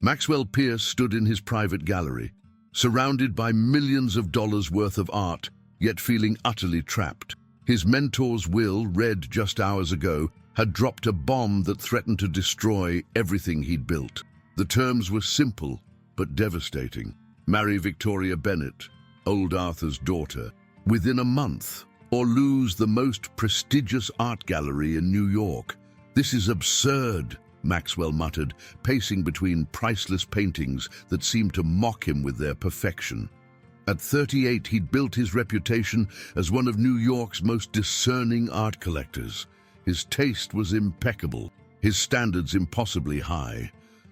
Maxwell Pierce stood in his private gallery, surrounded by millions of dollars worth of art, yet feeling utterly trapped. His mentor's will, read just hours ago, had dropped a bomb that threatened to destroy everything he'd built. The terms were simple, but devastating. Marry Victoria Bennett, old Arthur's daughter, within a month, or lose the most prestigious art gallery in New York. "This is absurd," Maxwell muttered, pacing between priceless paintings that seemed to mock him with their perfection. At 38, he'd built his reputation as one of New York's most discerning art collectors. His taste was impeccable, his standards impossibly high.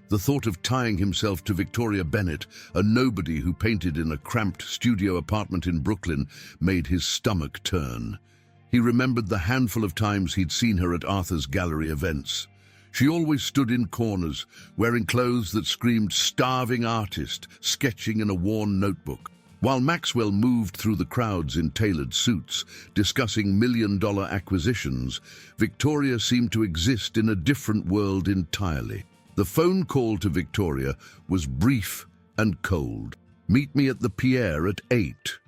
The thought of tying himself to Victoria Bennett, a nobody who painted in a cramped studio apartment in Brooklyn, made his stomach turn. He remembered the handful of times he'd seen her at Arthur's gallery events. She always stood in corners, wearing clothes that screamed starving artist, sketching in a worn notebook. While Maxwell moved through the crowds in tailored suits, discussing million-dollar acquisitions, Victoria seemed to exist in a different world entirely. The phone call to Victoria was brief and cold. "Meet me at the Pierre at 8.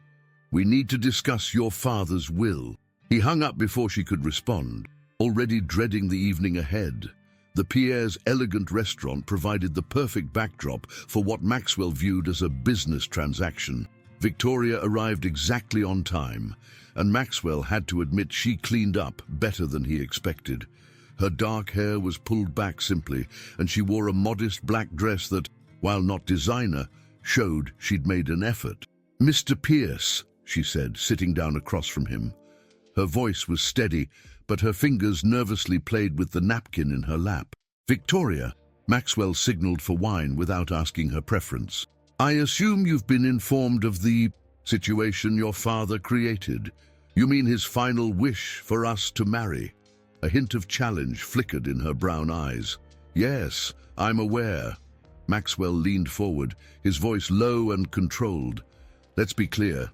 We need to discuss your father's will." He hung up before she could respond, already dreading the evening ahead. The Pierre's elegant restaurant provided the perfect backdrop for what Maxwell viewed as a business transaction. Victoria arrived exactly on time, and Maxwell had to admit she cleaned up better than he expected. Her dark hair was pulled back simply, and she wore a modest black dress that, while not designer, showed she'd made an effort. "Mr. Pierce," she said, sitting down across from him. Her voice was steady, but her fingers nervously played with the napkin in her lap. "Victoria," Maxwell signaled for wine without asking her preference. "I assume you've been informed of the situation your father created. You mean his final wish for us to marry?" A hint of challenge flickered in her brown eyes. "Yes, I'm aware." Maxwell leaned forward, his voice low and controlled. "Let's be clear.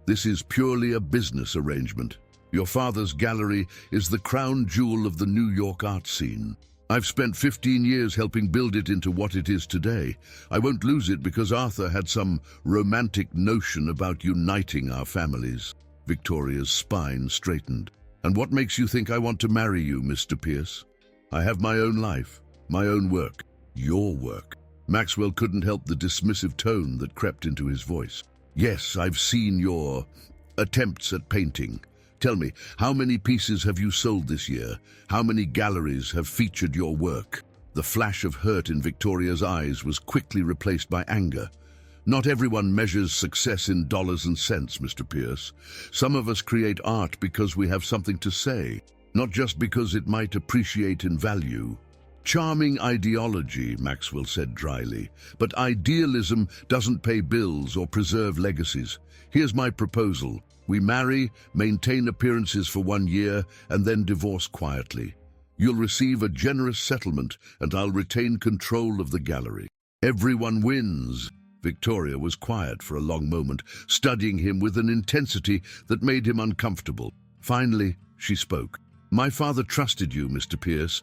This is purely a business arrangement. Your father's gallery is the crown jewel of the New York art scene. I've spent 15 years helping build it into what it is today. I won't lose it because Arthur had some romantic notion about uniting our families." Victoria's spine straightened. "And what makes you think I want to marry you, Mr. Pierce? I have my own life, my own work, your work." Maxwell couldn't help the dismissive tone that crept into his voice. "Yes, I've seen your attempts at painting. Tell me, how many pieces have you sold this year? How many galleries have featured your work?" The flash of hurt in Victoria's eyes was quickly replaced by anger. "Not everyone measures success in dollars and cents, Mr. Pierce. Some of us create art because we have something to say, not just because it might appreciate in value." "Charming ideology," Maxwell said dryly, "but idealism doesn't pay bills or preserve legacies. Here's my proposal. We marry, maintain appearances for 1 year, and then divorce quietly. You'll receive a generous settlement, and I'll retain control of the gallery. Everyone wins." Victoria was quiet for a long moment, studying him with an intensity that made him uncomfortable. Finally, she spoke. "My father trusted you, Mr. Pierce.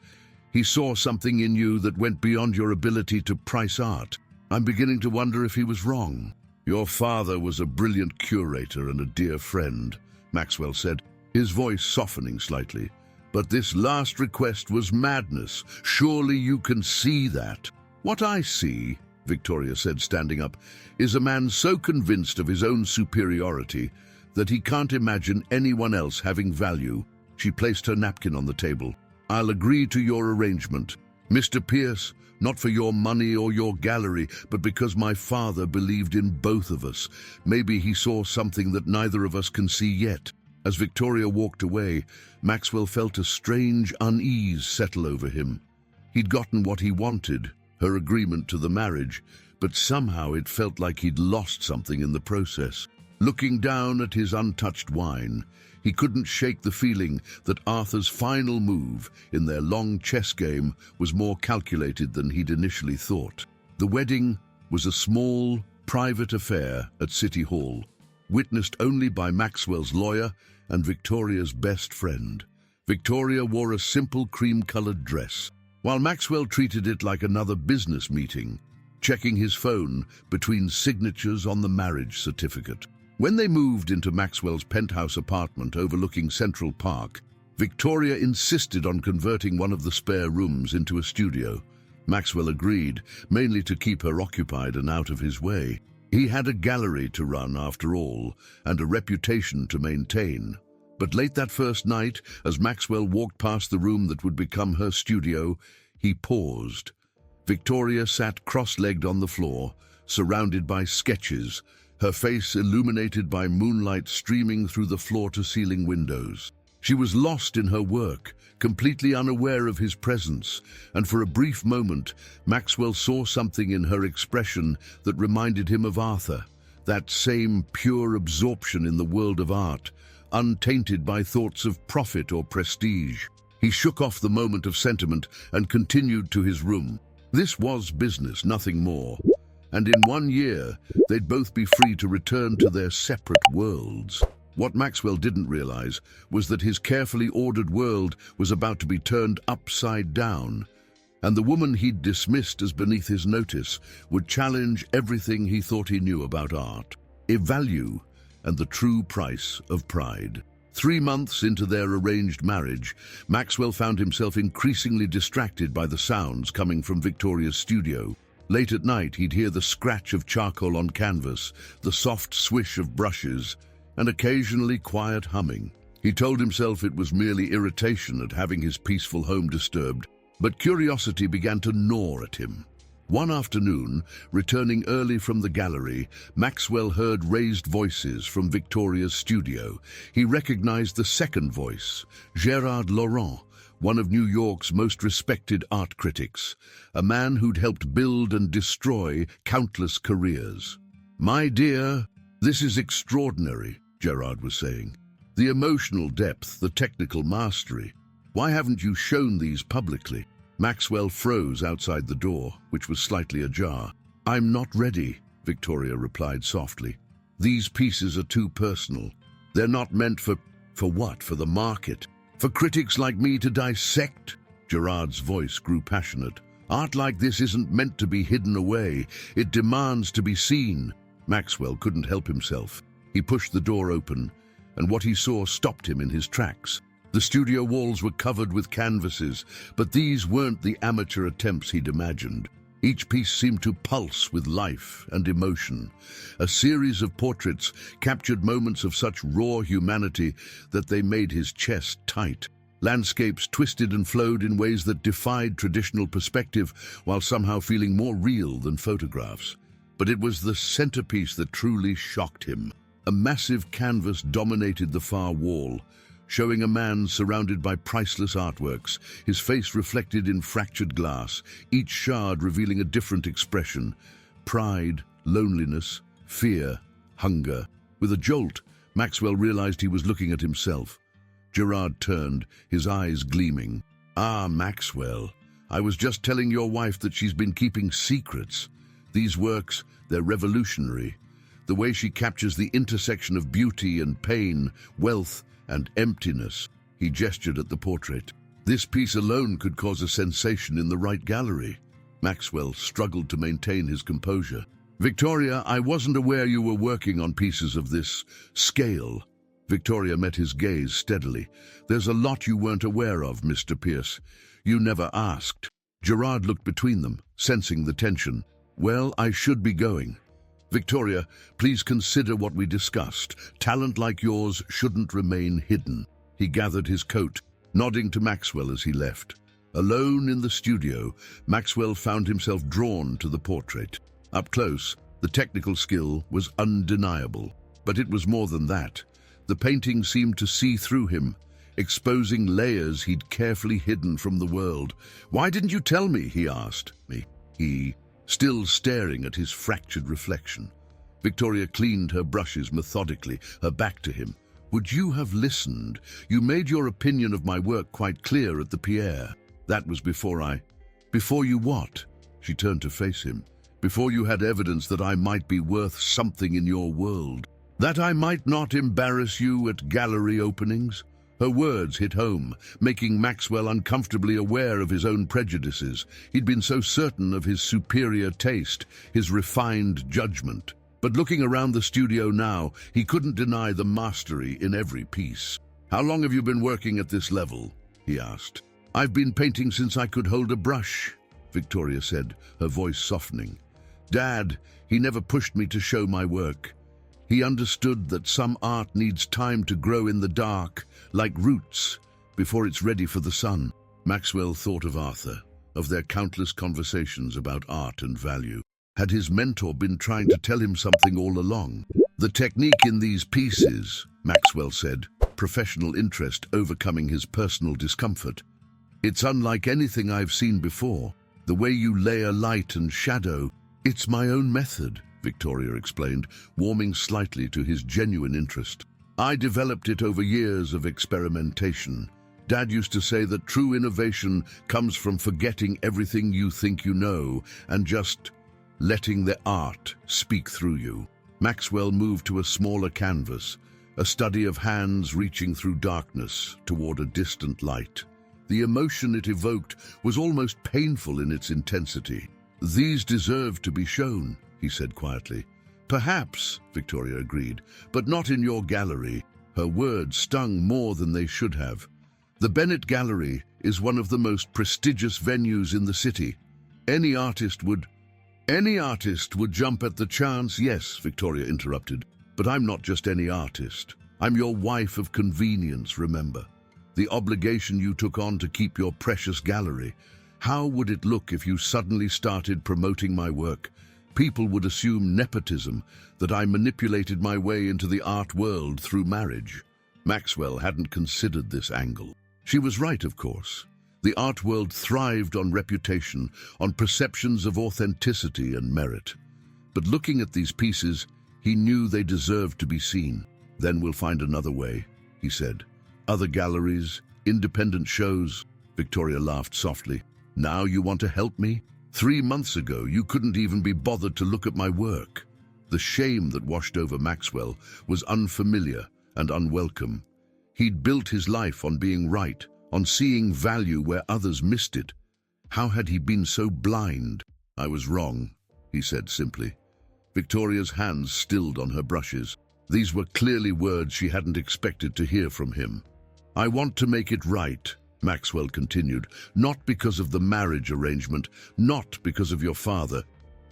He saw something in you that went beyond your ability to price art. I'm beginning to wonder if he was wrong." "Your father was a brilliant curator and a dear friend," Maxwell said, his voice softening slightly. "But this last request was madness. Surely you can see that." "What I see," Victoria said, standing up, "is a man so convinced of his own superiority that he can't imagine anyone else having value." She placed her napkin on the table. "I'll agree to your arrangement, Mr. Pierce, not for your money or your gallery, but because my father believed in both of us. Maybe he saw something that neither of us can see yet." As Victoria walked away, Maxwell felt a strange unease settle over him. He'd gotten what he wanted, her agreement to the marriage, but somehow it felt like he'd lost something in the process. Looking down at his untouched wine, he couldn't shake the feeling that Arthur's final move in their long chess game was more calculated than he'd initially thought. The wedding was a small, private affair at City Hall, witnessed only by Maxwell's lawyer and Victoria's best friend. Victoria wore a simple cream-colored dress, while Maxwell treated it like another business meeting. checking his phone between signatures on the marriage certificate. When they moved into Maxwell's penthouse apartment overlooking Central Park, Victoria insisted on converting one of the spare rooms into a studio. Maxwell agreed, mainly to keep her occupied and out of his way. He had a gallery to run, after all, and a reputation to maintain. But late that first night, as Maxwell walked past the room that would become her studio, he paused. Victoria sat cross-legged on the floor, surrounded by sketches, her face illuminated by moonlight streaming through the floor-to-ceiling windows. She was lost in her work, completely unaware of his presence, and for a brief moment, Maxwell saw something in her expression that reminded him of Arthur, that same pure absorption in the world of art, untainted by thoughts of profit or prestige. He shook off the moment of sentiment and continued to his room. This was business, nothing more. And in 1 year, they'd both be free to return to their separate worlds. What Maxwell didn't realize was that his carefully ordered world was about to be turned upside down, and the woman he'd dismissed as beneath his notice would challenge everything he thought he knew about art, value, and the true price of pride. 3 months into their arranged marriage, Maxwell found himself increasingly distracted by the sounds coming from Victoria's studio. Late at night, he'd hear the scratch of charcoal on canvas, the soft swish of brushes, and occasionally quiet humming. He told himself it was merely irritation at having his peaceful home disturbed, but curiosity began to gnaw at him. One afternoon, returning early from the gallery, Maxwell heard raised voices from Victoria's studio. He recognized the second voice, Gérard Laurent, one of New York's most respected art critics, a man who'd helped build and destroy countless careers. "My dear, this is extraordinary," Gérard was saying. "The emotional depth, the technical mastery. Why haven't you shown these publicly?" Maxwell froze outside the door, which was slightly ajar. "I'm not ready," Victoria replied softly. "These pieces are too personal. They're not meant for what? For the market? For critics like me to dissect?" Gerard's voice grew passionate. "Art like this isn't meant to be hidden away. It demands to be seen." Maxwell couldn't help himself. He pushed the door open, and what he saw stopped him in his tracks. The studio walls were covered with canvases, but these weren't the amateur attempts he'd imagined. Each piece seemed to pulse with life and emotion. A series of portraits captured moments of such raw humanity that they made his chest tight. Landscapes twisted and flowed in ways that defied traditional perspective, while somehow feeling more real than photographs. But it was the centerpiece that truly shocked him. A massive canvas dominated the far wall, showing a man surrounded by priceless artworks, his face reflected in fractured glass, each shard revealing a different expression: pride, loneliness, fear, hunger. With a jolt, Maxwell realized he was looking at himself. Gerard turned, his eyes gleaming. "Ah, Maxwell, I was just telling your wife that she's been keeping secrets. These works, they're revolutionary. The way she captures the intersection of beauty and pain, wealth and emptiness." He gestured at the portrait. "This piece alone could cause a sensation in the right gallery." Maxwell struggled to maintain his composure. "Victoria, I wasn't aware you were working on pieces of this scale." Victoria met his gaze steadily. "There's a lot you weren't aware of, Mr. Pierce. You never asked." Gerard looked between them, sensing the tension. "Well, I should be going. Victoria, please consider what we discussed. Talent like yours shouldn't remain hidden." He gathered his coat, nodding to Maxwell as he left. Alone in the studio, Maxwell found himself drawn to the portrait. Up close, the technical skill was undeniable, but it was more than that. The painting seemed to see through him, exposing layers he'd carefully hidden from the world. "Why didn't you tell me?" he asked. He still staring at his fractured reflection. Victoria cleaned her brushes methodically, her back to him. "Would you have listened? You made your opinion of my work quite clear at the Pierre. That was Before you what?" She turned to face him. "Before you had evidence that I might be worth something in your world. That I might not embarrass you at gallery openings. Her words hit home, making Maxwell uncomfortably aware of his own prejudices. He'd been so certain of his superior taste, his refined judgment. But looking around the studio now, he couldn't deny the mastery in every piece. "How long have you been working at this level?" he asked. "I've been painting since I could hold a brush," Victoria said, her voice softening. "Dad, he never pushed me to show my work. He understood that some art needs time to grow in the dark, like roots, before it's ready for the sun." Maxwell thought of Arthur, of their countless conversations about art and value. Had his mentor been trying to tell him something all along? "The technique in these pieces," Maxwell said, professional interest overcoming his personal discomfort. "It's unlike anything I've seen before. The way you layer light and shadow, it's my own method," Victoria explained, warming slightly to his genuine interest. "I developed it over years of experimentation. Dad used to say that true innovation comes from forgetting everything you think you know and just letting the art speak through you." Maxwell moved to a smaller canvas, a study of hands reaching through darkness toward a distant light. The emotion it evoked was almost painful in its intensity. "These deserve to be shown," he said quietly. "Perhaps," Victoria agreed, "but not in your gallery." Her words stung more than they should have. "The Bennett Gallery is one of the most prestigious venues in the city. Any artist would jump at the chance." "Yes," Victoria interrupted, "but I'm not just any artist. I'm your wife of convenience, remember? The obligation you took on to keep your precious gallery. How would it look if you suddenly started promoting my work? People would assume nepotism, that I manipulated my way into the art world through marriage." Maxwell hadn't considered this angle. She was right, of course. The art world thrived on reputation, on perceptions of authenticity and merit. But looking at these pieces, he knew they deserved to be seen. "Then we'll find another way," he said. "Other galleries, independent shows." Victoria laughed softly. "Now you want to help me? 3 months ago, you couldn't even be bothered to look at my work." The shame that washed over Maxwell was unfamiliar and unwelcome. He'd built his life on being right, on seeing value where others missed it. How had he been so blind? "I was wrong," he said simply. Victoria's hands stilled on her brushes. These were clearly words she hadn't expected to hear from him. "I want to make it right," Maxwell continued, "not because of the marriage arrangement, not because of your father,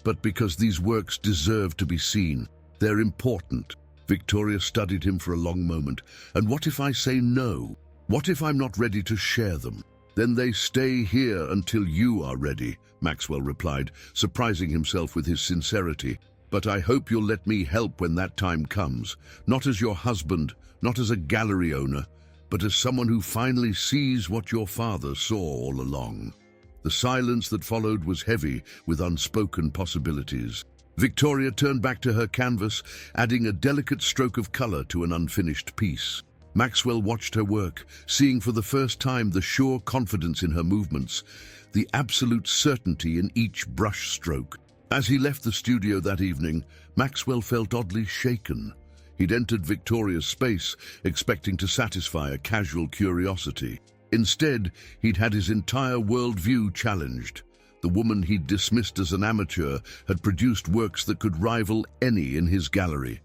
but because these works deserve to be seen. They're important." Victoria studied him for a long moment. "And what if I say no? What if I'm not ready to share them?" "Then they stay here until you are ready," Maxwell replied, surprising himself with his sincerity. "But I hope you'll let me help when that time comes, not as your husband, not as a gallery owner, but as someone who finally sees what your father saw all along." The silence that followed was heavy with unspoken possibilities. Victoria turned back to her canvas, adding a delicate stroke of color to an unfinished piece. Maxwell watched her work, seeing for the first time the sure confidence in her movements, the absolute certainty in each brush stroke. As he left the studio that evening, Maxwell felt oddly shaken. He'd entered Victoria's space, expecting to satisfy a casual curiosity. Instead, he'd had his entire worldview challenged. The woman he'd dismissed as an amateur had produced works that could rival any in his gallery.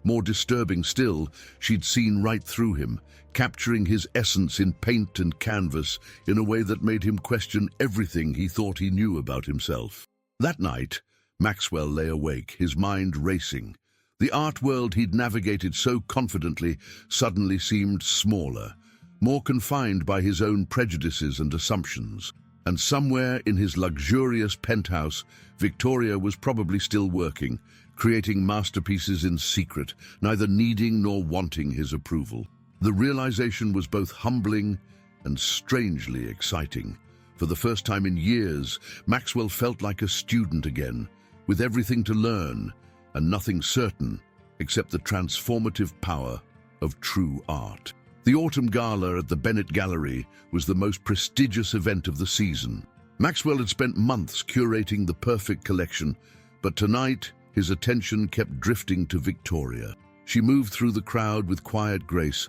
More disturbing still, she'd seen right through him, capturing his essence in paint and canvas in a way that made him question everything he thought he knew about himself. That night, Maxwell lay awake, his mind racing. The art world he'd navigated so confidently suddenly seemed smaller, more confined by his own prejudices and assumptions. And somewhere in his luxurious penthouse, Victoria was probably still working, creating masterpieces in secret, neither needing nor wanting his approval. The realization was both humbling and strangely exciting. For the first time in years, Maxwell felt like a student again, with everything to learn and nothing certain except the transformative power of true art. The Autumn Gala at the Bennett Gallery was the most prestigious event of the season. Maxwell had spent months curating the perfect collection, but tonight his attention kept drifting to Victoria. She moved through the crowd with quiet grace,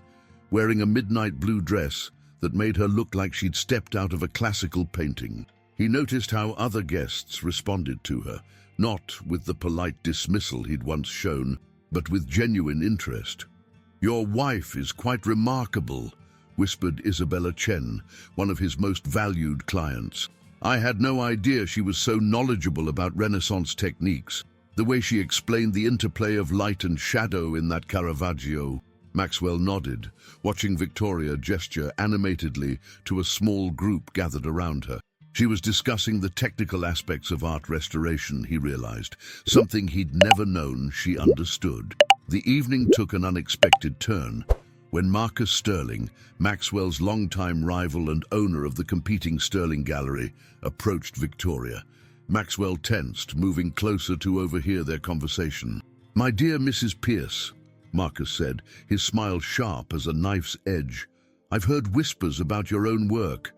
wearing a midnight blue dress that made her look like she'd stepped out of a classical painting. He noticed how other guests responded to her, not with the polite dismissal he'd once shown, but with genuine interest. "Your wife is quite remarkable," whispered Isabella Chen, one of his most valued clients. "I had no idea she was so knowledgeable about Renaissance techniques. The way she explained the interplay of light and shadow in that Caravaggio." Maxwell nodded, watching Victoria gesture animatedly to a small group gathered around her. She was discussing the technical aspects of art restoration, he realized, something he'd never known she understood. The evening took an unexpected turn when Marcus Sterling, Maxwell's longtime rival and owner of the competing Sterling Gallery, approached Victoria. Maxwell tensed, moving closer to overhear their conversation. "My dear Mrs. Pierce," Marcus said, his smile sharp as a knife's edge, "I've heard whispers about your own work.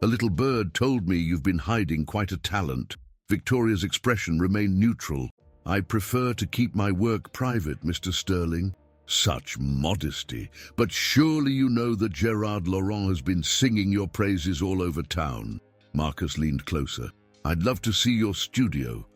A little bird told me you've been hiding quite a talent." Victoria's expression remained neutral. "I prefer to keep my work private, Mr. Sterling." "Such modesty. But surely you know that Gerard Laurent has been singing your praises all over town." Marcus leaned closer. "I'd love to see your studio.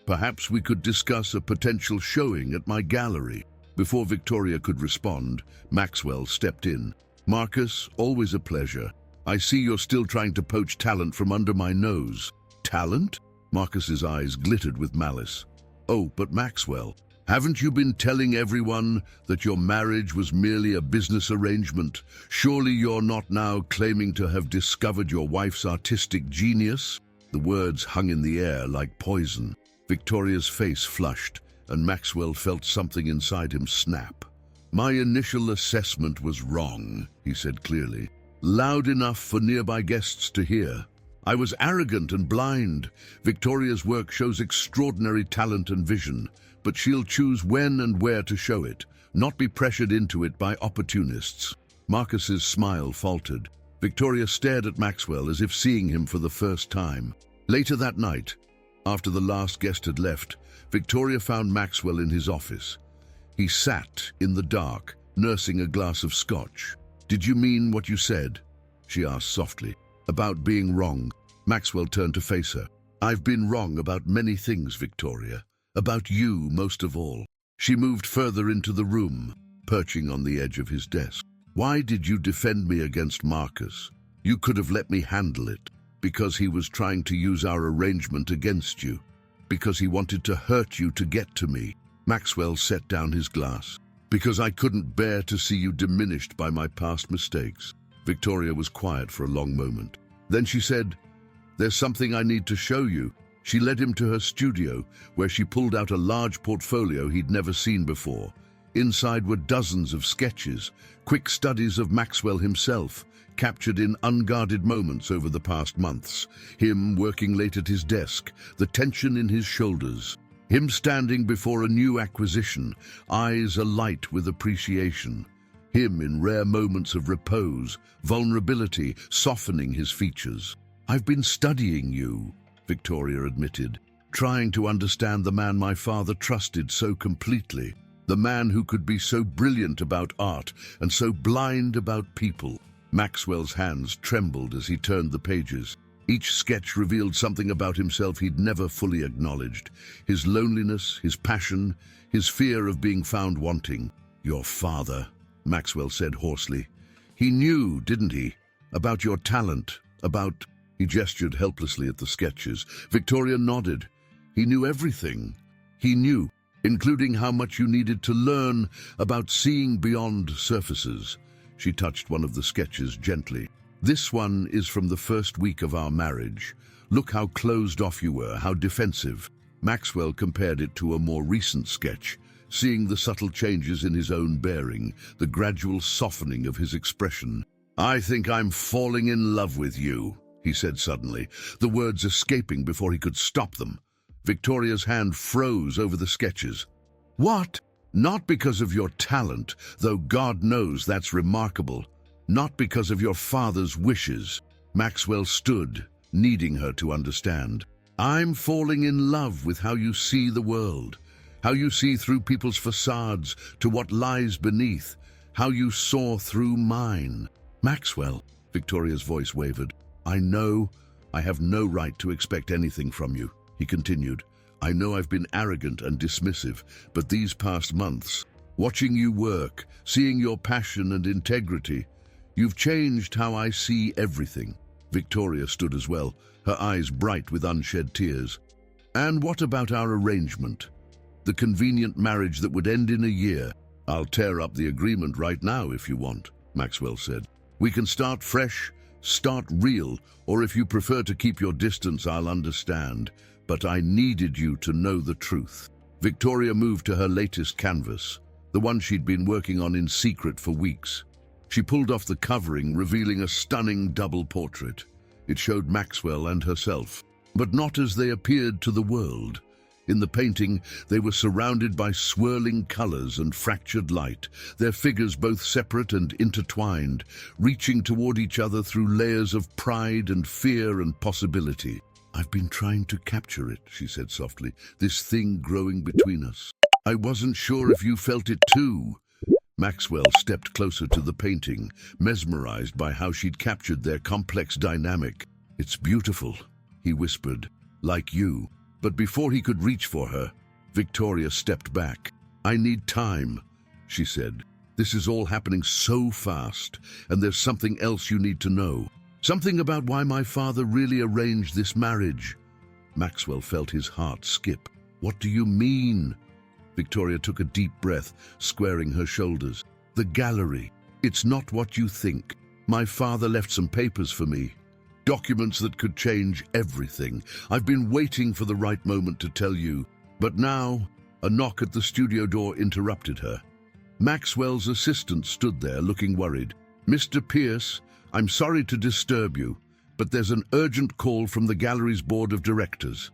Perhaps we could discuss a potential showing at my gallery." Before Victoria could respond, Maxwell stepped in. "Marcus, always a pleasure. I see you're still trying to poach talent from under my nose." "Talent?" Marcus's eyes glittered with malice. "Oh, but Maxwell, haven't you been telling everyone that your marriage was merely a business arrangement? Surely you're not now claiming to have discovered your wife's artistic genius?" The words hung in the air like poison. Victoria's face flushed, and Maxwell felt something inside him snap. "My initial assessment was wrong," he said clearly, loud enough for nearby guests to hear. "I was arrogant and blind. Victoria's work shows extraordinary talent and vision, but she'll choose when and where to show it, not be pressured into it by opportunists." Marcus's smile faltered. Victoria stared at Maxwell as if seeing him for the first time. Later that night, after the last guest had left, Victoria found Maxwell in his office. He sat in the dark, nursing a glass of scotch. "Did you mean what you said?" she asked softly. "About being wrong?" Maxwell turned to face her. "I've been wrong about many things, Victoria. About you, most of all." She moved further into the room, perching on the edge of his desk. "Why did you defend me against Marcus? You could have let me handle it. Because he was trying to use our arrangement against you. Because he wanted to hurt you to get to me." Maxwell set down his glass. "Because I couldn't bear to see you diminished by my past mistakes." Victoria was quiet for a long moment. Then she said, "There's something I need to show you." She led him to her studio, where she pulled out a large portfolio he'd never seen before. Inside were dozens of sketches, quick studies of Maxwell himself, captured in unguarded moments over the past months. Him working late at his desk, the tension in his shoulders. Him standing before a new acquisition, eyes alight with appreciation. Him in rare moments of repose, vulnerability, softening his features. "I've been studying you," Victoria admitted, "trying to understand the man my father trusted so completely. The man who could be so brilliant about art and so blind about people." Maxwell's hands trembled as he turned the pages. Each sketch revealed something about himself he'd never fully acknowledged. His loneliness, his passion, his fear of being found wanting. "Your father," Maxwell said hoarsely. "He knew, didn't he? About your talent, about..." He gestured helplessly at the sketches. Victoria nodded. "He knew everything. He knew, including how much you needed to learn about seeing beyond surfaces." She touched one of the sketches gently. "This one is from the first week of our marriage. Look how closed off you were, how defensive." Maxwell compared it to a more recent sketch, seeing the subtle changes in his own bearing, the gradual softening of his expression. "I think I'm falling in love with you," he said suddenly, the words escaping before he could stop them. Victoria's hand froze over the sketches. "What?" "Not because of your talent, though God knows that's remarkable. Not because of your father's wishes." Maxwell stood, needing her to understand. "I'm falling in love with how you see the world, how you see through people's facades to what lies beneath, how you saw through mine. Maxwell, Victoria's voice wavered. I know I have no right to expect anything from you, he continued. I know I've been arrogant and dismissive, but these past months, watching you work, seeing your passion and integrity, you've changed how I see everything. Victoria stood as well, her eyes bright with unshed tears. And what about our arrangement? The convenient marriage that would end in a year. I'll tear up the agreement right now if you want, Maxwell said. We can start fresh, start real, or if you prefer to keep your distance, I'll understand. But I needed you to know the truth. Victoria moved to her latest canvas, the one she'd been working on in secret for weeks. She pulled off the covering, revealing a stunning double portrait. It showed Maxwell and herself, but not as they appeared to the world. In the painting, they were surrounded by swirling colors and fractured light, their figures both separate and intertwined, reaching toward each other through layers of pride and fear and possibility. I've been trying to capture it, she said softly, this thing growing between us. I wasn't sure if you felt it too. Maxwell stepped closer to the painting, mesmerized by how she'd captured their complex dynamic. It's beautiful, he whispered, like you. But before he could reach for her, Victoria stepped back. I need time, she said. This is all happening so fast, and there's something else you need to know. Something about why my father really arranged this marriage. Maxwell felt his heart skip. What do you mean? Victoria took a deep breath, squaring her shoulders. The gallery. It's not what you think. My father left some papers for me. Documents that could change everything. I've been waiting for the right moment to tell you. But now, a knock at the studio door interrupted her. Maxwell's assistant stood there, looking worried. Mr. Pierce, I'm sorry to disturb you, but there's an urgent call from the gallery's board of directors.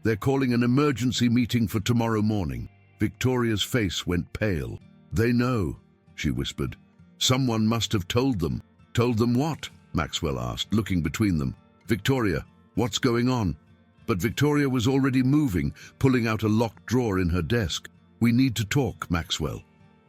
They're calling an emergency meeting for tomorrow morning. Victoria's face went pale. They know, she whispered. Someone must have told them. Told them what? Maxwell asked, looking between them. Victoria, what's going on? But Victoria was already moving, pulling out a locked drawer in her desk. We need to talk, Maxwell.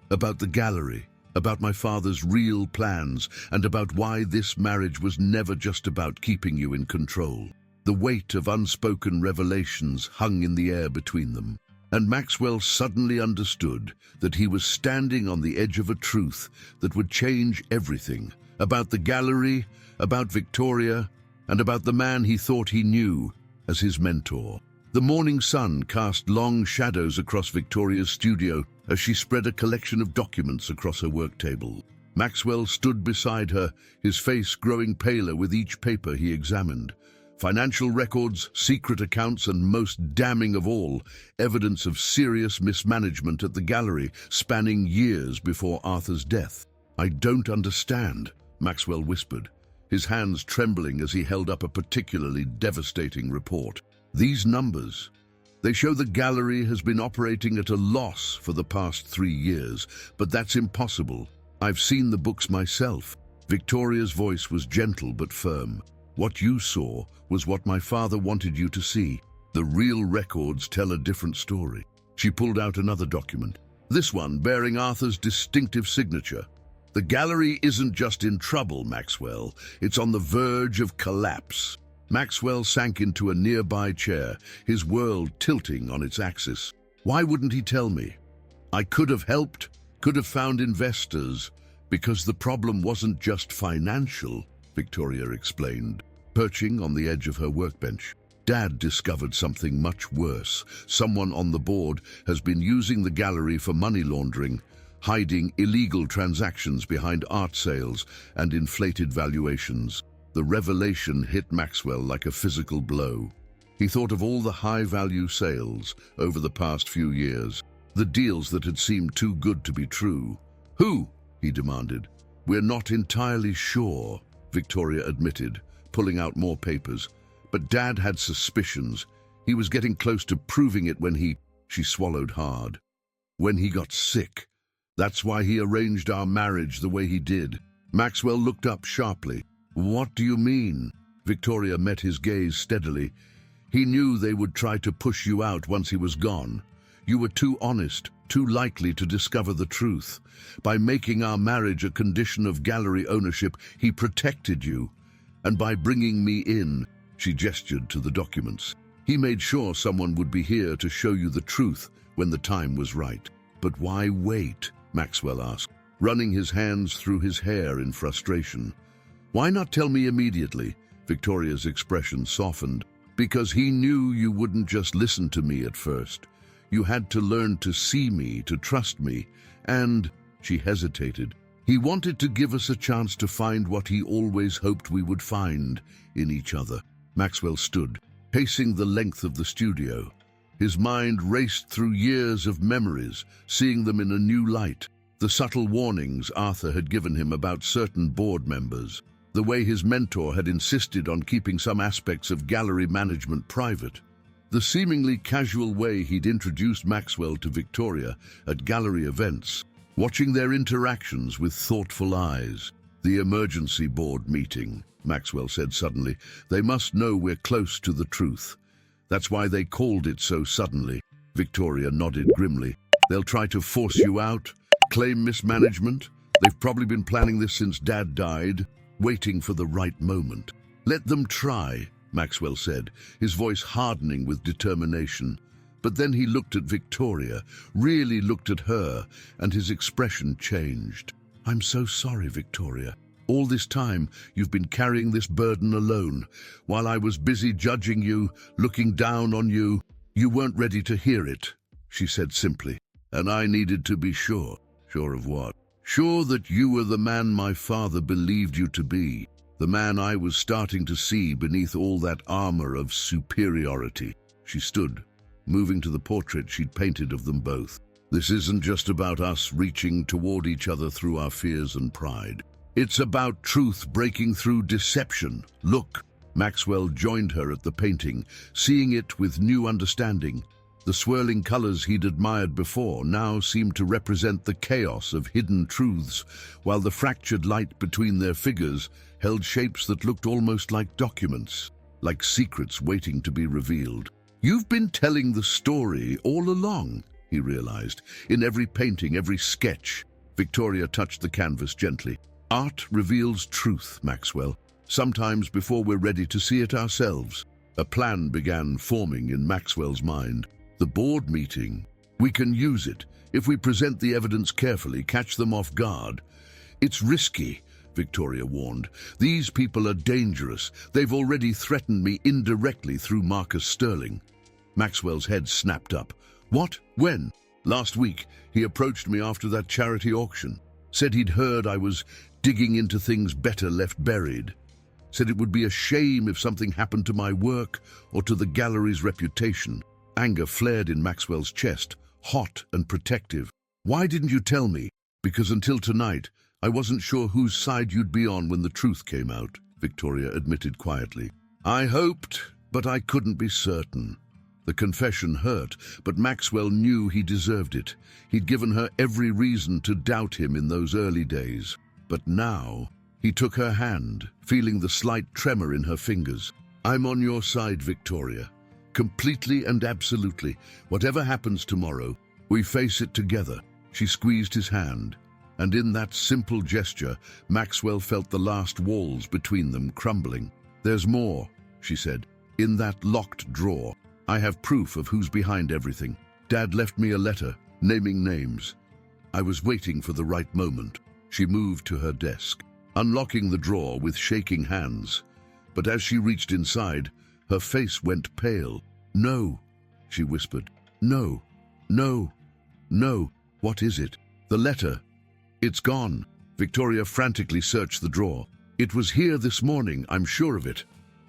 About the gallery, about my father's real plans, and about why this marriage was never just about keeping you in control. The weight of unspoken revelations hung in the air between them. And Maxwell suddenly understood that he was standing on the edge of a truth that would change everything. About the gallery, about Victoria, and about the man he thought he knew as his mentor. The morning sun cast long shadows across Victoria's studio as she spread a collection of documents across her work table. Maxwell stood beside her, his face growing paler with each paper he examined. Financial records, secret accounts, and most damning of all, evidence of serious mismanagement at the gallery spanning years before Arthur's death. I don't understand, Maxwell whispered, his hands trembling as he held up a particularly devastating report. These numbers, they show the gallery has been operating at a loss for the past 3 years, but that's impossible. I've seen the books myself. Victoria's voice was gentle but firm. What you saw was what my father wanted you to see. The real records tell a different story. She pulled out another document, this one bearing Arthur's distinctive signature. The gallery isn't just in trouble, Maxwell. It's on the verge of collapse. Maxwell sank into a nearby chair, his world tilting on its axis. Why wouldn't he tell me? I could have helped, could have found investors, because the problem wasn't just financial, Victoria explained, perching on the edge of her workbench. Dad discovered something much worse. Someone on the board has been using the gallery for money laundering, hiding illegal transactions behind art sales and inflated valuations. The revelation hit Maxwell like a physical blow. He thought of all the high-value sales over the past few years, the deals that had seemed too good to be true. Who? He demanded. We're not entirely sure, Victoria admitted, pulling out more papers. But Dad had suspicions. He was getting close to proving it when she swallowed hard. When he got sick. That's why he arranged our marriage the way he did. Maxwell looked up sharply. What do you mean? Victoria met his gaze steadily. He knew they would try to push you out once he was gone. You were too honest, too likely to discover the truth. By making our marriage a condition of gallery ownership, he protected you. And by bringing me in, she gestured to the documents, he made sure someone would be here to show you the truth when the time was right. But why wait? Maxwell asked, running his hands through his hair in frustration. Why not tell me immediately? Victoria's expression softened. Because he knew you wouldn't just listen to me at first. You had to learn to see me, to trust me, and, she hesitated, he wanted to give us a chance to find what he always hoped we would find in each other. Maxwell stood, pacing the length of the studio. His mind raced through years of memories, seeing them in a new light. The subtle warnings Arthur had given him about certain board members, the way his mentor had insisted on keeping some aspects of gallery management private, the seemingly casual way he'd introduced Maxwell to Victoria at gallery events, watching their interactions with thoughtful eyes. The emergency board meeting, Maxwell said suddenly. They must know we're close to the truth. That's why they called it so suddenly. Victoria nodded grimly. They'll try to force you out, claim mismanagement. They've probably been planning this since Dad died, waiting for the right moment. Let them try, Maxwell said, his voice hardening with determination. But then he looked at Victoria, really looked at her, and his expression changed. I'm so sorry, Victoria. All this time, you've been carrying this burden alone. While I was busy judging you, looking down on you, you weren't ready to hear it, she said simply. And I needed to be sure. Sure of what? Sure that you were the man my father believed you to be, the man I was starting to see beneath all that armor of superiority. She stood, moving to the portrait she'd painted of them both. This isn't just about us reaching toward each other through our fears and pride. It's about truth breaking through deception. Look, Maxwell joined her at the painting, seeing it with new understanding. The swirling colors he'd admired before now seemed to represent the chaos of hidden truths, while the fractured light between their figures held shapes that looked almost like documents, like secrets waiting to be revealed. You've been telling the story all along, he realized, in every painting, every sketch. Victoria touched the canvas gently. Art reveals truth, Maxwell, sometimes before we're ready to see it ourselves. A plan began forming in Maxwell's mind. The board meeting. We can use it if we present the evidence carefully, catch them off guard. It's risky, Victoria warned. These people are dangerous. They've already threatened me indirectly through Marcus Sterling. Maxwell's head snapped up. What? When? Last week, he approached me after that charity auction. Said he'd heard I was digging into things better left buried. Said it would be a shame if something happened to my work or to the gallery's reputation. Anger flared in Maxwell's chest, hot and protective. Why didn't you tell me? Because until tonight, I wasn't sure whose side you'd be on when the truth came out, Victoria admitted quietly. I hoped, but I couldn't be certain. The confession hurt, but Maxwell knew he deserved it. He'd given her every reason to doubt him in those early days. But now, he took her hand, feeling the slight tremor in her fingers. I'm on your side, Victoria. Completely and absolutely. Whatever happens tomorrow, we face it together. She squeezed his hand, and in that simple gesture, Maxwell felt the last walls between them crumbling. There's more, she said. In that locked drawer, I have proof of who's behind everything. Dad left me a letter, naming names. I was waiting for the right moment. She moved to her desk, unlocking the drawer with shaking hands. But as she reached inside, her face went pale. No, she whispered. No, no, no. What is it? The letter. It's gone. Victoria frantically searched the drawer. It was here this morning, I'm sure of it.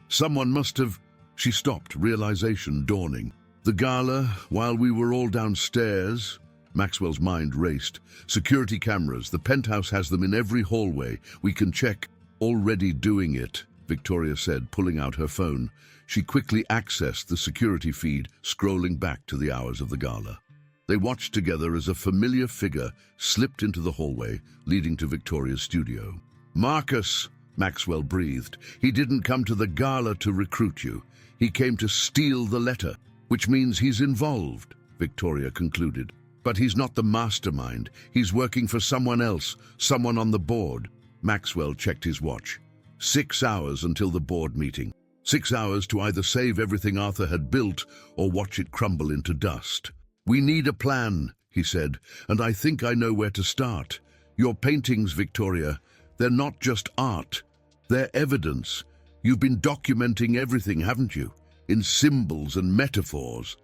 Someone must have... She stopped, realization dawning. The gala, while we were all downstairs... Maxwell's mind raced. Security cameras, the penthouse has them in every hallway. We can check. Already doing it, Victoria said, pulling out her phone. She quickly accessed the security feed, scrolling back to the hours of the gala. They watched together as a familiar figure slipped into the hallway, leading to Victoria's studio. Marcus, Maxwell breathed. He didn't come to the gala to recruit you. He came to steal the letter, which means he's involved, Victoria concluded. But he's not the mastermind. He's working for someone else, someone on the board. Maxwell checked his watch. 6 hours until the board meeting. 6 hours to either save everything Arthur had built or watch it crumble into dust. "We need a plan," he said, "and I think I know where to start. Your paintings, Victoria, they're not just art. They're evidence. You've been documenting everything, haven't you? In symbols and metaphors."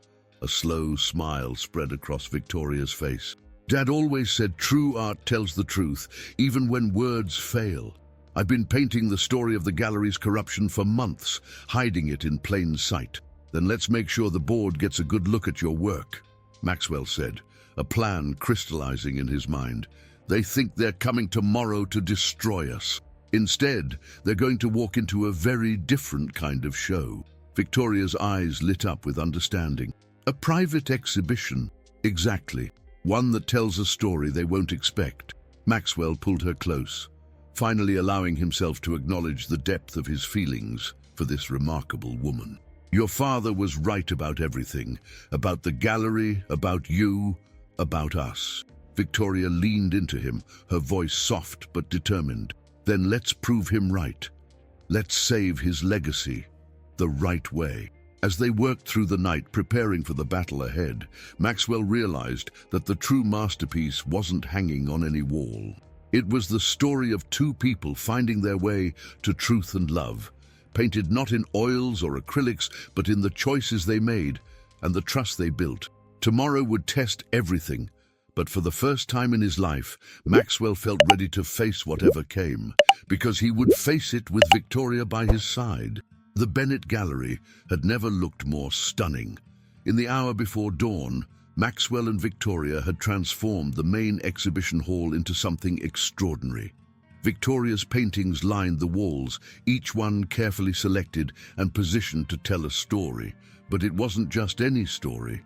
A slow smile spread across Victoria's face. "Dad always said true art tells the truth, even when words fail. I've been painting the story of the gallery's corruption for months, hiding it in plain sight. Then let's make sure the board gets a good look at your work," Maxwell said, a plan crystallizing in his mind. "They think they're coming tomorrow to destroy us. Instead, they're going to walk into a very different kind of show." Victoria's eyes lit up with understanding. "A private exhibition, exactly. One that tells a story they won't expect." Maxwell pulled her close, finally allowing himself to acknowledge the depth of his feelings for this remarkable woman. "Your father was right about everything, about the gallery, about you, about us." Victoria leaned into him, her voice soft but determined. "Then let's prove him right. Let's save his legacy the right way." As they worked through the night preparing for the battle ahead, Maxwell realized that the true masterpiece wasn't hanging on any wall. It was the story of two people finding their way to truth and love, painted not in oils or acrylics, but in the choices they made and the trust they built. Tomorrow would test everything, but for the first time in his life, Maxwell felt ready to face whatever came, because he would face it with Victoria by his side. The Bennett Gallery had never looked more stunning. In the hour before dawn, Maxwell and Victoria had transformed the main exhibition hall into something extraordinary. Victoria's paintings lined the walls, each one carefully selected and positioned to tell a story. But it wasn't just any story.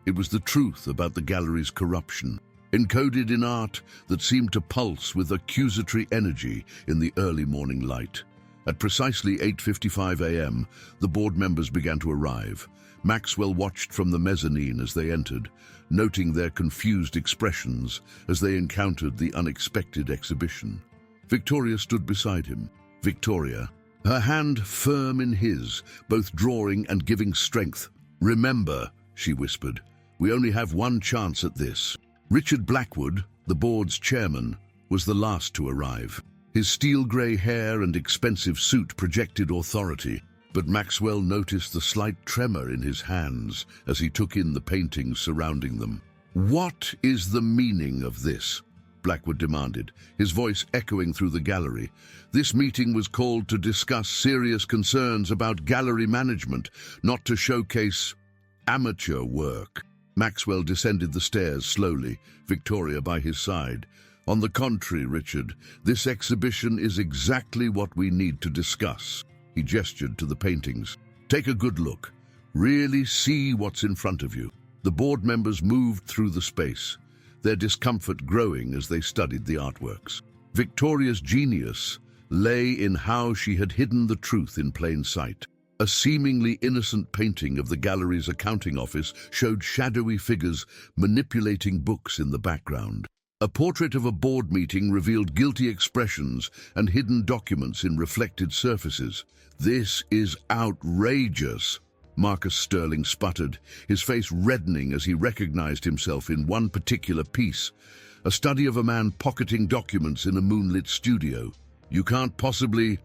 It was the truth about the gallery's corruption, encoded in art that seemed to pulse with accusatory energy in the early morning light. At precisely 8:55 a.m., the board members began to arrive. Maxwell watched from the mezzanine as they entered, noting their confused expressions as they encountered the unexpected exhibition. Victoria stood beside him. Victoria, her hand firm in his, both drawing and giving strength. "Remember," she whispered, "we only have one chance at this." Richard Blackwood, the board's chairman, was the last to arrive. His steel-grey hair and expensive suit projected authority, but Maxwell noticed the slight tremor in his hands as he took in the paintings surrounding them. "What is the meaning of this?" Blackwood demanded, his voice echoing through the gallery. "This meeting was called to discuss serious concerns about gallery management, not to showcase amateur work." Maxwell descended the stairs slowly, Victoria by his side. "On the contrary, Richard, this exhibition is exactly what we need to discuss." He gestured to the paintings. "Take a good look. Really see what's in front of you." The board members moved through the space, their discomfort growing as they studied the artworks. Victoria's genius lay in how she had hidden the truth in plain sight. A seemingly innocent painting of the gallery's accounting office showed shadowy figures manipulating books in the background. A portrait of a board meeting revealed guilty expressions and hidden documents in reflected surfaces. "This is outrageous," Marcus Sterling sputtered, his face reddening as he recognized himself in one particular piece, a study of a man pocketing documents in a moonlit studio. "You can't possibly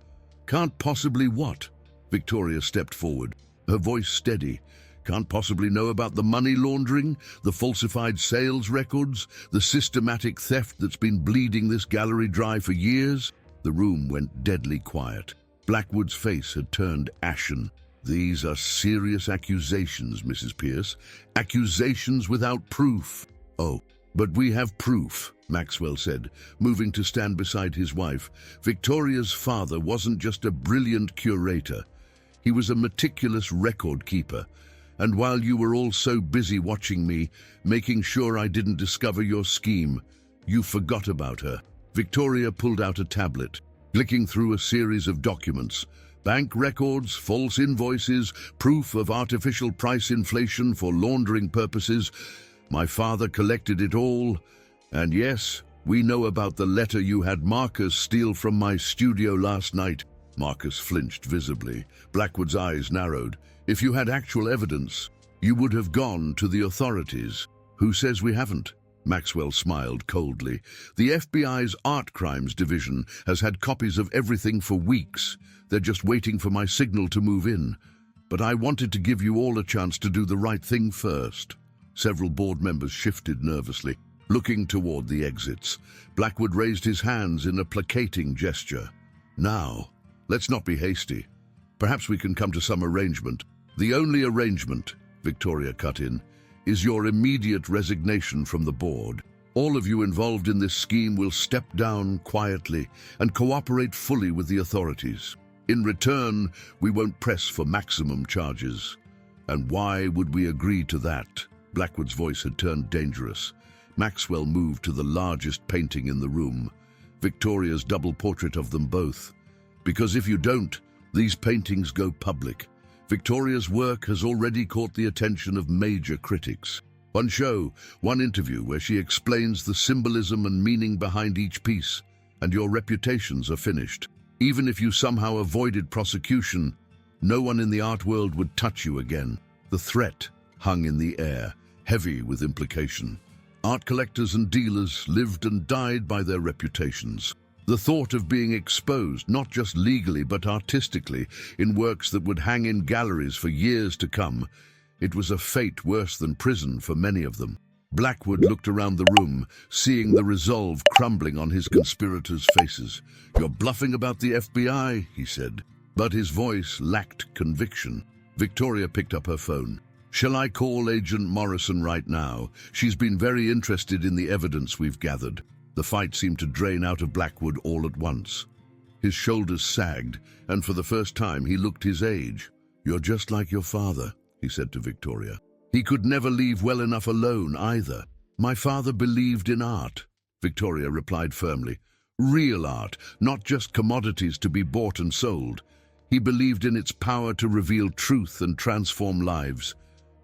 what?" Victoria stepped forward, her voice steady. "Can't possibly know about the money laundering, the falsified sales records, the systematic theft that's been bleeding this gallery dry for years?" The room went deadly quiet. Blackwood's face had turned ashen. "These are serious accusations, Mrs. Pierce. Accusations without proof." "Oh, but we have proof," Maxwell said, moving to stand beside his wife. "Victoria's father wasn't just a brilliant curator. He was a meticulous record keeper. And while you were all so busy watching me, making sure I didn't discover your scheme, you forgot about her." Victoria pulled out a tablet, clicking through a series of documents. Bank records, false invoices, proof of artificial price inflation for laundering purposes. My father collected it all, and yes, we know about the letter you had Marcus steal from my studio last night. Marcus flinched visibly. Blackwood's eyes narrowed. If you had actual evidence, you would have gone to the authorities. Who says we haven't? Maxwell smiled coldly. The FBI's Art Crimes Division has had copies of everything for weeks. They're just waiting for my signal to move in. But I wanted to give you all a chance to do the right thing first. Several board members shifted nervously, looking toward the exits. Blackwood raised his hands in a placating gesture. Now, let's not be hasty. Perhaps we can come to some arrangement. The only arrangement, Victoria cut in, is your immediate resignation from the board. All of you involved in this scheme will step down quietly and cooperate fully with the authorities. In return, we won't press for maximum charges. And why would we agree to that? Blackwood's voice had turned dangerous. Maxwell moved to the largest painting in the room, Victoria's double portrait of them both. Because if you don't, these paintings go public. Victoria's work has already caught the attention of major critics. One show, one interview where she explains the symbolism and meaning behind each piece, and your reputations are finished. Even if you somehow avoided prosecution, no one in the art world would touch you again. The threat hung in the air, heavy with implication. Art collectors and dealers lived and died by their reputations. The thought of being exposed, not just legally but artistically, in works that would hang in galleries for years to come, it was a fate worse than prison for many of them. Blackwood looked around the room, seeing the resolve crumbling on his conspirators' faces. "You're bluffing about the FBI," he said, but his voice lacked conviction. Victoria picked up her phone. "Shall I call Agent Morrison right now? She's been very interested in the evidence we've gathered." The fight seemed to drain out of Blackwood all at once. His shoulders sagged, and for the first time he looked his age. "You're just like your father," he said to Victoria. "He could never leave well enough alone either." "My father believed in art," Victoria replied firmly. "Real art, not just commodities to be bought and sold. He believed in its power to reveal truth and transform lives.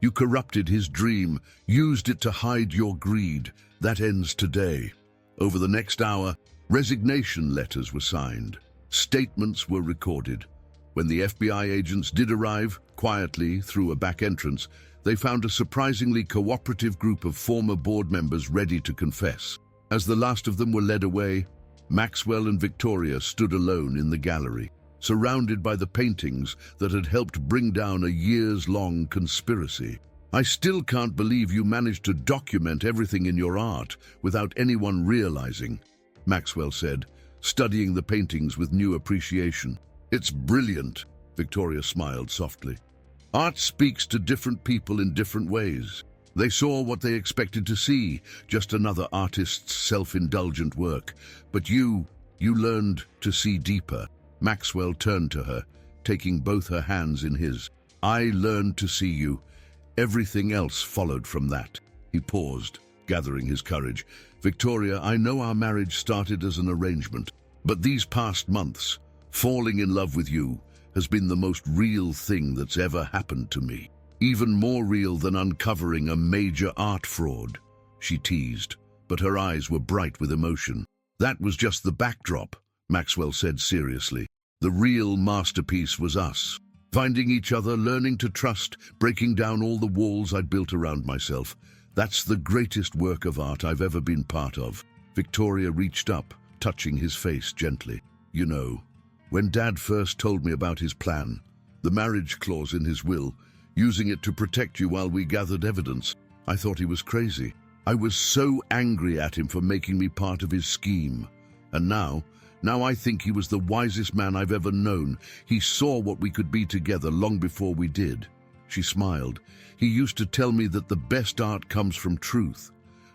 You corrupted his dream, used it to hide your greed. That ends today." Over the next hour, resignation letters were signed. Statements were recorded. When the FBI agents did arrive, quietly through a back entrance, they found a surprisingly cooperative group of former board members ready to confess. As the last of them were led away, Maxwell and Victoria stood alone in the gallery, surrounded by the paintings that had helped bring down a years-long conspiracy. "I still can't believe you managed to document everything in your art without anyone realizing," Maxwell said, studying the paintings with new appreciation. "It's brilliant," Victoria smiled softly. "Art speaks to different people in different ways. They saw what they expected to see, just another artist's self-indulgent work. But you learned to see deeper." Maxwell turned to her, taking both her hands in his. "I learned to see you. Everything else followed from that." He paused, gathering his courage. "Victoria, I know our marriage started as an arrangement, but these past months, falling in love with you has been the most real thing that's ever happened to me. Even more real than uncovering a major art fraud," she teased, but her eyes were bright with emotion. "That was just the backdrop," Maxwell said seriously. "The real masterpiece was us. Finding each other, learning to trust, breaking down all the walls I'd built around myself. That's the greatest work of art I've ever been part of." Victoria reached up, touching his face gently. "You know, when Dad first told me about his plan, the marriage clause in his will, using it to protect you while we gathered evidence, I thought he was crazy. I was so angry at him for making me part of his scheme. And now I think he was the wisest man I've ever known. He saw what we could be together long before we did." She smiled. "He used to tell me that the best art comes from truth.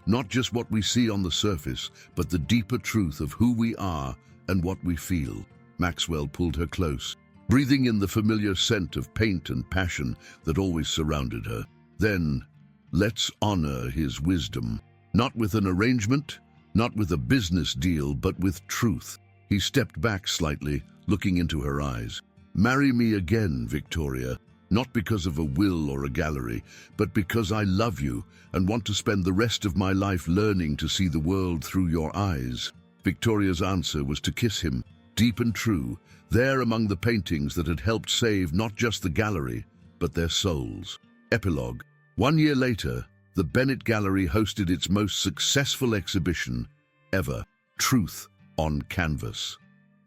Not just what we see on the surface, but the deeper truth of who we are and what we feel." Maxwell pulled her close, breathing in the familiar scent of paint and passion that always surrounded her. "Then, let's honor his wisdom. Not with an arrangement, not with a business deal, but with truth." He stepped back slightly, looking into her eyes. "Marry me again, Victoria. Not because of a will or a gallery, but because I love you and want to spend the rest of my life learning to see the world through your eyes. Victoria's answer was to kiss him, deep and true, there among the paintings that had helped save not just the gallery, but their souls. Epilogue. 1 year later, the Bennett Gallery hosted its most successful exhibition ever, Truth on Canvas,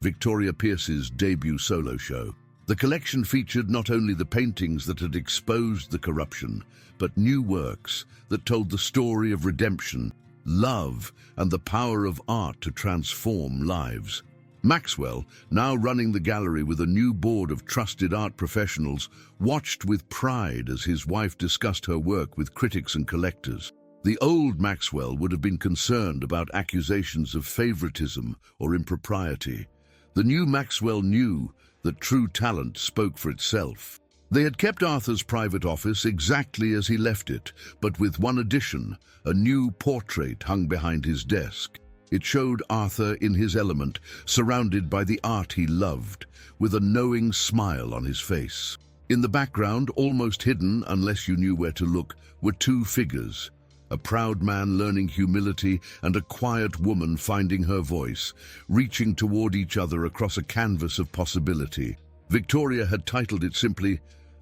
Victoria Pearce's debut solo show. The collection featured not only the paintings that had exposed the corruption, but new works that told the story of redemption, love, and the power of art to transform lives. Maxwell, now running the gallery with a new board of trusted art professionals, watched with pride as his wife discussed her work with critics and collectors. The old Maxwell would have been concerned about accusations of favoritism or impropriety. The new Maxwell knew that true talent spoke for itself. They had kept Arthur's private office exactly as he left it, but with one addition: a new portrait hung behind his desk. It showed Arthur in his element, surrounded by the art he loved, with a knowing smile on his face. In the background, almost hidden unless you knew where to look, were two figures: a proud man learning humility and a quiet woman finding her voice, reaching toward each other across a canvas of possibility. Victoria had titled it simply,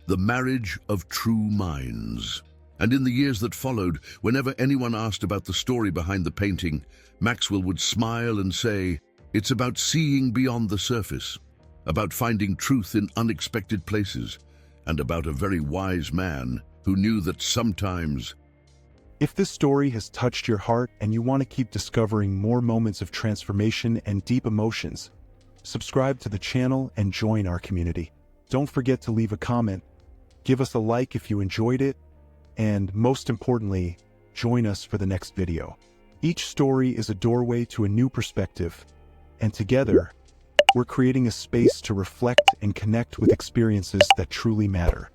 "The Marriage of True Minds." And in the years that followed, whenever anyone asked about the story behind the painting, Maxwell would smile and say, "It's about seeing beyond the surface, about finding truth in unexpected places, and about a very wise man who knew that sometimes..." If this story has touched your heart and you want to keep discovering more moments of transformation and deep emotions, subscribe to the channel and join our community. Don't forget to leave a comment, give us a like if you enjoyed it, and most importantly, join us for the next video. Each story is a doorway to a new perspective, and together, we're creating a space to reflect and connect with experiences that truly matter.